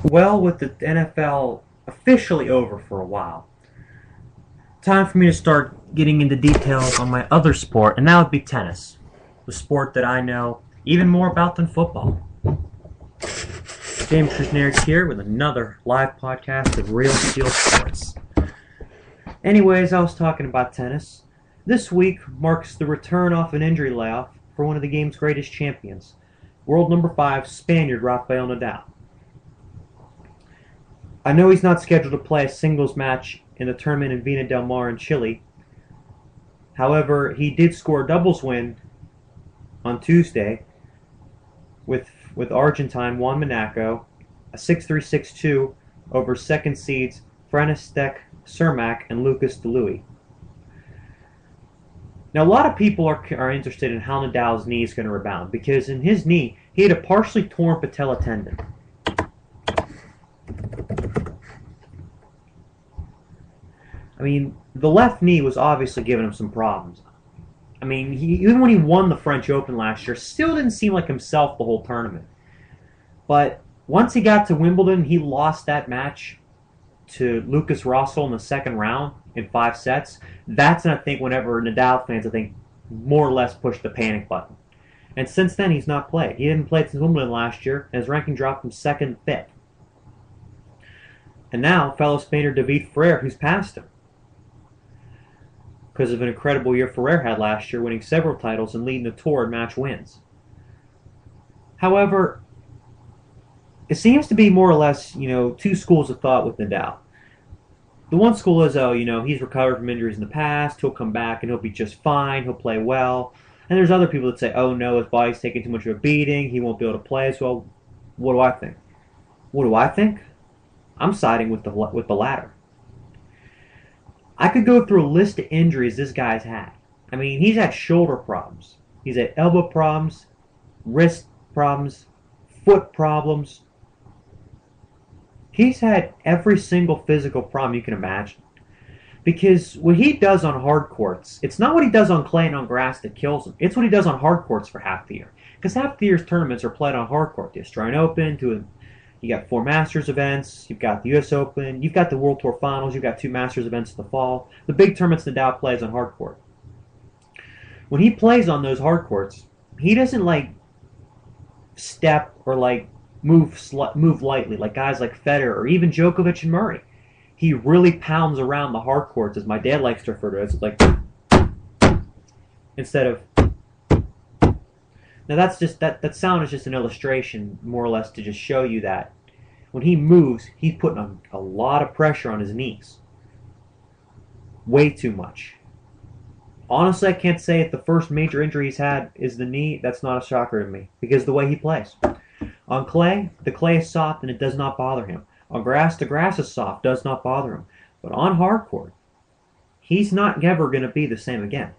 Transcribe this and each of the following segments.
Well, with the NFL officially over for a while, time for me to start getting into details on my other sport, and that would be tennis, the sport that I know even more about than football. James Krishnarik here with another live podcast of Real Steel Sports. Anyways, I was talking about tennis. This week marks the return off an injury layoff for one of the game's greatest champions, world number 5 Spaniard Rafael Nadal. I know he's not scheduled to play a singles match in the tournament in Vina del Mar in Chile. However, he did score a doubles win on Tuesday with Argentine Juan Monaco, a 6-3-6-2 over second seeds Franistek Cermak and Lucas Deluy. Now, a lot of people are interested in how Nadal's knee is going to rebound, because in his knee, he had a partially torn patella tendon. I mean, the left knee was obviously giving him some problems. I mean, even when he won the French Open last year, still didn't seem like himself the whole tournament. But once he got to Wimbledon, he lost that match to Lucas Russell in the second round in 5 sets. That's, I think, whenever Nadal fans, more or less pushed the panic button. And since then, he's not played. He didn't play since Wimbledon last year, and his ranking dropped from 2nd to 5th. And now, fellow Spaniard David Ferrer, who's passed him, because of an incredible year Ferrer had last year, winning several titles and leading the tour in match wins. However, it seems to be more or less, two schools of thought with Nadal. The one school is, he's recovered from injuries in the past, he'll come back and he'll be just fine, he'll play well. And there's other people that say, oh no, his body's taking too much of a beating, he won't be able to play as well. What do I think? What do I think? I'm siding with the latter. I could go through a list of injuries this guy's had. I mean, he's had shoulder problems. He's had elbow problems, wrist problems, foot problems. He's had every single physical problem you can imagine. Because what he does on hard courts, it's not what he does on clay and on grass that kills him. It's what he does on hard courts for half the year. Because half the year's tournaments are played on hard court. The Australian Open, you got 4 Masters events, you've got the US Open, you've got the World Tour Finals, you've got 2 Masters events in the fall. The big tournaments Nadal plays on hard court. When he plays on those hard courts, he doesn't step or move lightly like guys like Federer or even Djokovic and Murray. He really pounds around the hard courts, as my dad likes to refer to it. It's like instead of. Now that's just that sound is just an illustration, more or less, to just show you that when he moves, he's putting a lot of pressure on his knees. Way too much. Honestly, I can't say if the first major injury he's had is the knee. That's not a shocker to me, because of the way he plays. On clay, the clay is soft and it does not bother him. On grass, the grass is soft, does not bother him. But on hard court, he's not ever going to be the same again.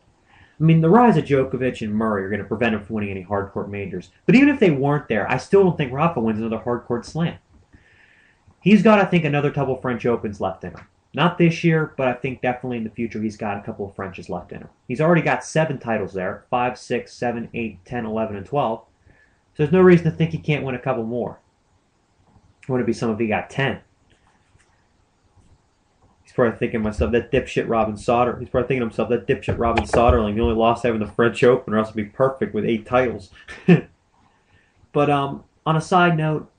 I mean, the rise of Djokovic and Murray are going to prevent him from winning any hard court majors. But even if they weren't there, I still don't think Rafa wins another hard court slam. He's got, I think, another couple French Opens left in him. Not this year, but I think definitely in the future he's got a couple of Frenches left in him. He's already got 7 titles there, 5, 6, 7, 8, 10, 11, and 12. So there's no reason to think he can't win a couple more. Would it be some if he got 10? He's probably thinking to himself, that dipshit Robin Sauter. He's probably thinking to himself, that dipshit Robin Sauterling. He only lost having the French Open, or else he'd be perfect with 8 titles. But on a side note,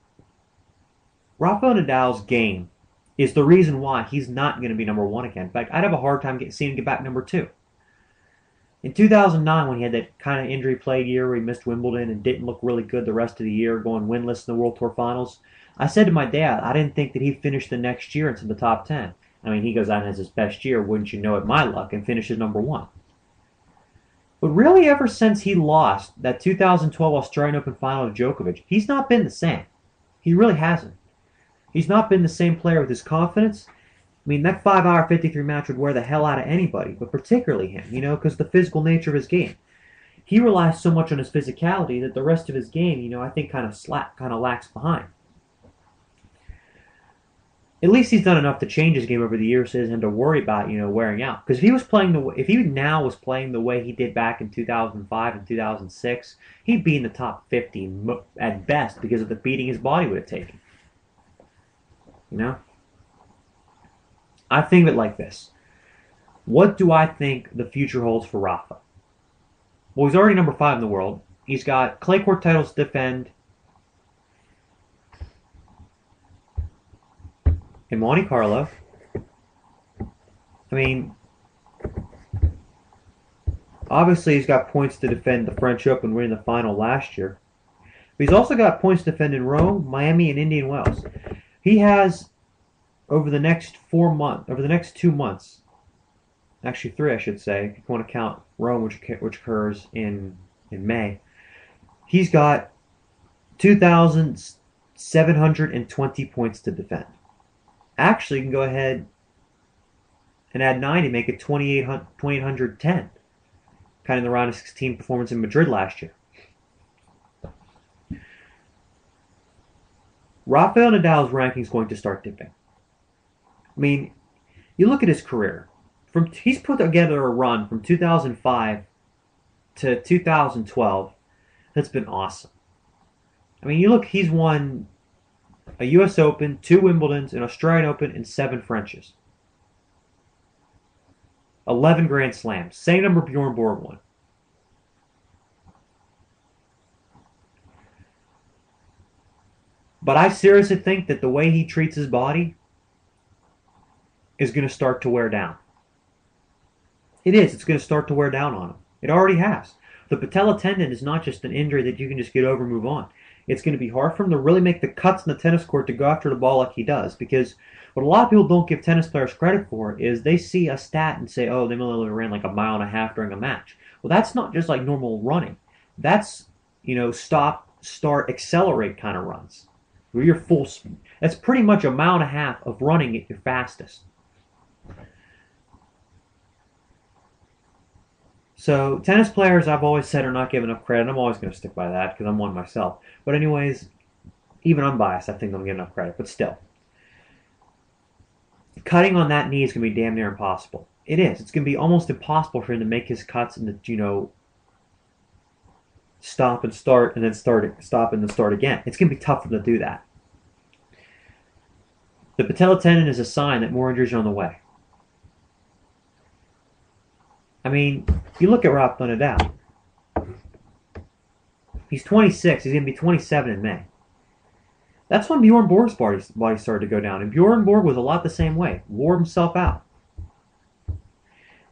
Rafael Nadal's game is the reason why he's not going to be number 1 again. In fact, I'd have a hard time seeing him get back number 2. In 2009, when he had that kind of injury-plagued year where he missed Wimbledon and didn't look really good the rest of the year, going winless in the World Tour Finals, I said to my dad, I didn't think that he'd finish the next year into the top 10. I mean, he goes out and has his best year, wouldn't you know it, my luck, and finishes number 1. But really, ever since he lost that 2012 Australian Open final to Djokovic, he's not been the same. He really hasn't. He's not been the same player with his confidence. I mean, that 5-hour 53 match would wear the hell out of anybody, but particularly him, because the physical nature of his game. He relies so much on his physicality that the rest of his game, I think kind of lacks behind. At least he's done enough to change his game over the years so he doesn't have to worry about, wearing out. Because if he now was playing the way he did back in 2005 and 2006, he'd be in the top 50 at best because of the beating his body would have taken. You know? I think of it like this. What do I think the future holds for Rafa? Well, he's already number 5 in the world. He's got clay court titles to defend in Monte Carlo. I mean, obviously he's got points to defend the French Open, winning the final last year. But he's also got points to defend in Rome, Miami, and Indian Wells. He has, over the next 2 months, actually 3 I should say, if you want to count Rome, which occurs in May, he's got 2,720 points to defend. Actually, you can go ahead and add 90, make it 2,810, kind of the round of 16 performance in Madrid last year. Rafael Nadal's ranking is going to start dipping. I mean, you look at his career. He's put together a run from 2005 to 2012 that's been awesome. I mean, you look, he's won a U.S. Open, 2 Wimbledons, an Australian Open, and 7 Frenches. 11 Grand Slams. Same number Bjorn Borg won. But I seriously think that the way he treats his body is going to start to wear down. It is. It's going to start to wear down on him. It already has. The patella tendon is not just an injury that you can just get over and move on. It's going to be hard for him to really make the cuts in the tennis court to go after the ball like he does. Because what a lot of people don't give tennis players credit for is they see a stat and say, oh, they only ran like a mile and a half during a match. Well, that's not just like normal running. That's, stop, start, accelerate kind of runs. Where you're full speed. That's pretty much a mile and a half of running at your fastest. So, tennis players, I've always said, are not given enough credit. I'm always going to stick by that because I'm one myself. But anyways, even unbiased, I think I'm getting enough credit. But still, cutting on that knee is going to be damn near impossible. It is. It's going to be almost impossible for him to make his cuts and stop and start and then stop and then start again. It's going to be tough for him to do that. The patella tendon is a sign that more injuries are on the way. I mean, you look at Rafa Nadal. He's 26. He's going to be 27 in May. That's when Bjorn Borg's body started to go down. And Bjorn Borg was a lot the same way. Wore himself out.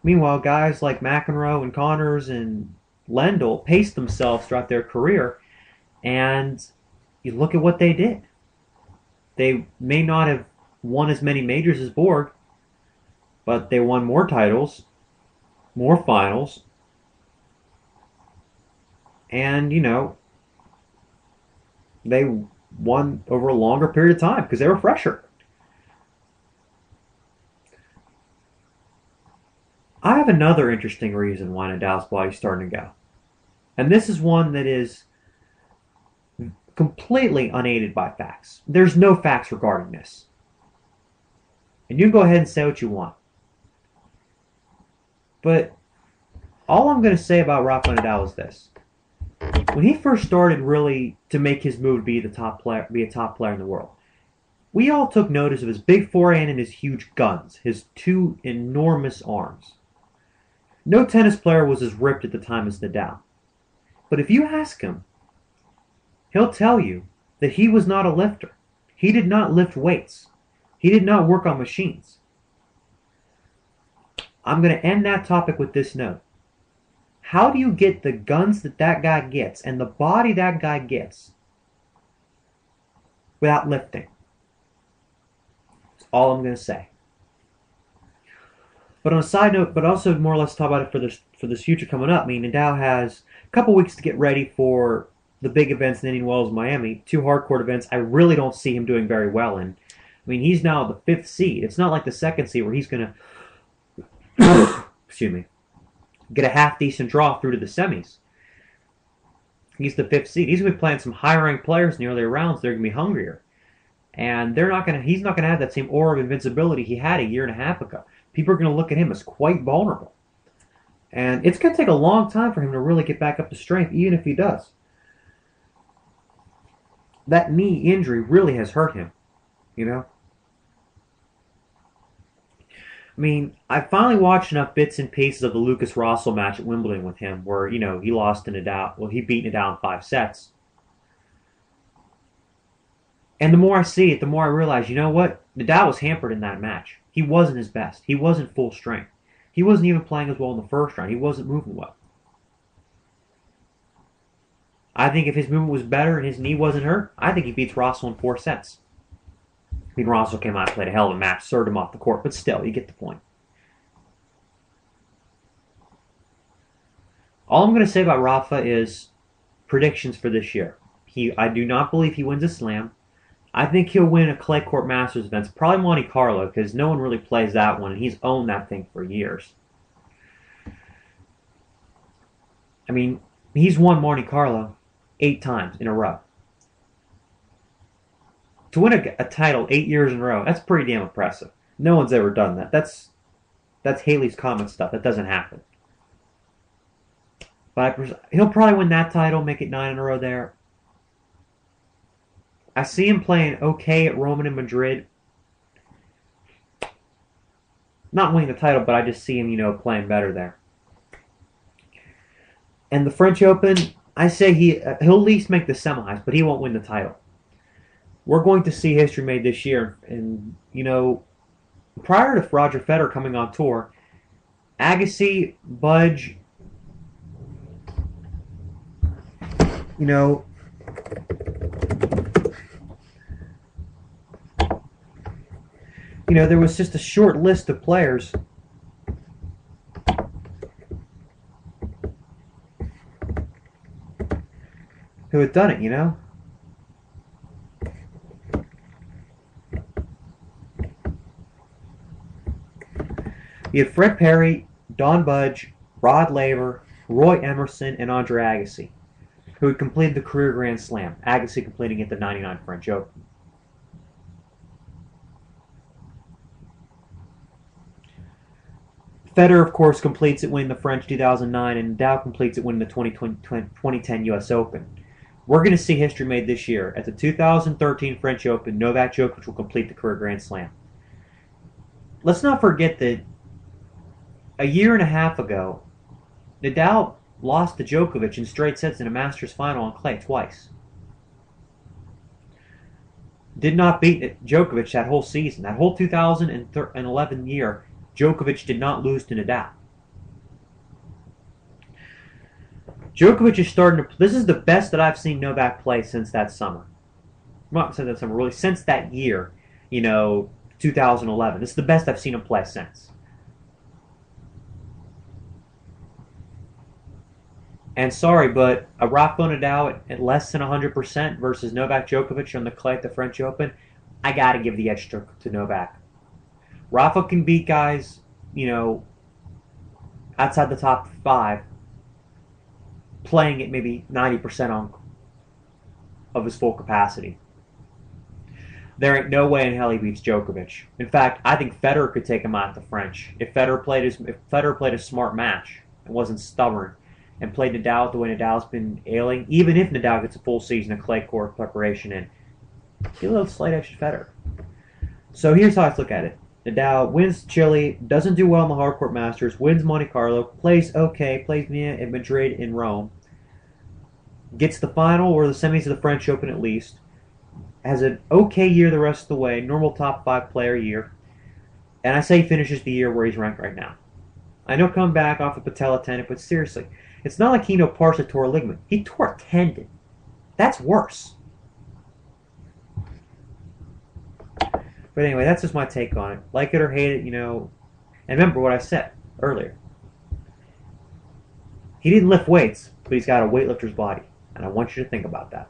Meanwhile, guys like McEnroe and Connors and Lendl paced themselves throughout their career. And you look at what they did. They may not have won as many majors as Borg, but they won more titles, more finals, and, they won over a longer period of time because they were fresher. I have another interesting reason why Nadal's body's starting to go. And this is one that is completely unaided by facts. There's no facts regarding this. And you can go ahead and say what you want. But all I'm going to say about Rafa Nadal is this. When he first started really to make his move to be a top player in the world, we all took notice of his big forehand and his huge guns, his 2 enormous arms. No tennis player was as ripped at the time as Nadal. But if you ask him, he'll tell you that he was not a lifter. He did not lift weights. He did not work on machines. I'm going to end that topic with this note. How do you get the guns that guy gets and the body that guy gets without lifting? That's all I'm going to say. But on a side note, but also more or less talk about it for this future coming up. I mean, Nadal has a couple weeks to get ready for the big events in Indian Wells, Miami. 2 hardcourt events I really don't see him doing very well in. I mean, he's now the 5th seed. It's not like the 2nd seed where he's going to get a half-decent draw through to the semis. He's the 5th seed. He's going to be playing some high-ranked players in the earlier rounds. They're going to be hungrier. And he's not going to have that same aura of invincibility he had a year and a half ago. People are going to look at him as quite vulnerable. And it's going to take a long time for him to really get back up to strength, even if he does. That knee injury really has hurt him, I mean, I finally watched enough bits and pieces of the Lucas Russell match at Wimbledon with him, where he lost to Nadal. Well, he beat Nadal in 5 sets. And the more I see it, the more I realize, you know what? Nadal was hampered in that match. He wasn't his best. He wasn't full strength. He wasn't even playing as well in the first round. He wasn't moving well. I think if his movement was better and his knee wasn't hurt, I think he beats Russell in 4 sets. I mean, Russell came out and played a hell of a match, served him off the court, but still, you get the point. All I'm going to say about Rafa is predictions for this year. I do not believe he wins a slam. I think he'll win a clay court Masters event, probably Monte Carlo, because no one really plays that one, and he's owned that thing for years. I mean, he's won Monte Carlo 8 times in a row. To win a title 8 years in a row, that's pretty damn impressive. No one's ever done that. That's Haley's Comet stuff. That doesn't happen. But he'll probably win that title, make it 9 in a row there. I see him playing okay at Rome and Madrid. Not winning the title, but I just see him, playing better there. And the French Open, I say he'll at least make the semis, but he won't win the title. We're going to see history made this year. And, prior to Roger Federer coming on tour, Agassi, Budge, there was just a short list of players who had done it, You had Fred Perry, Don Budge, Rod Laver, Roy Emerson, and Andre Agassi, who had completed the career Grand Slam, Agassi completing it the 99 French Open. Federer, of course, completes it winning the French 2009, and Nadal completes it winning the 2010 U.S. Open. We're going to see history made this year. At the 2013 French Open, Novak Djokovic will complete the career Grand Slam. Let's not forget that a year and a half ago, Nadal lost to Djokovic in straight sets in a Masters final on clay twice. Did not beat Djokovic that whole season. That whole 2011 year, Djokovic did not lose to Nadal. Djokovic is starting to... This is the best that I've seen Novak play since that summer. Not since that summer, really. Since that year, 2011. This is the best I've seen him play since. And sorry, but a Rafa Nadal at less than 100% versus Novak Djokovic on the clay at the French Open, I got to give the edge to Novak. Rafa can beat guys, outside the top 5, playing at maybe 90% of his full capacity. There ain't no way in hell he beats Djokovic. In fact, I think Federer could take him out at the French. If Federer played a smart match and wasn't stubborn and played Nadal the way Nadal's been ailing, even if Nadal gets a full season of clay court preparation in, get a little slight edge to Federer. So here's how I look at it. Nadal wins Chile, doesn't do well in the hardcourt Masters, wins Monte Carlo, plays okay, plays in Madrid and Rome, gets the final or the semis of the French Open at least, has an okay year the rest of the way, normal top 5 player year, and I say he finishes the year where he's ranked right now. I know coming back off a patella tendon, but seriously, it's not like he partially tore a ligament. He tore a tendon. That's worse. But anyway, that's just my take on it. Like it or hate it, And remember what I said earlier. He didn't lift weights, but he's got a weightlifter's body. And I want you to think about that.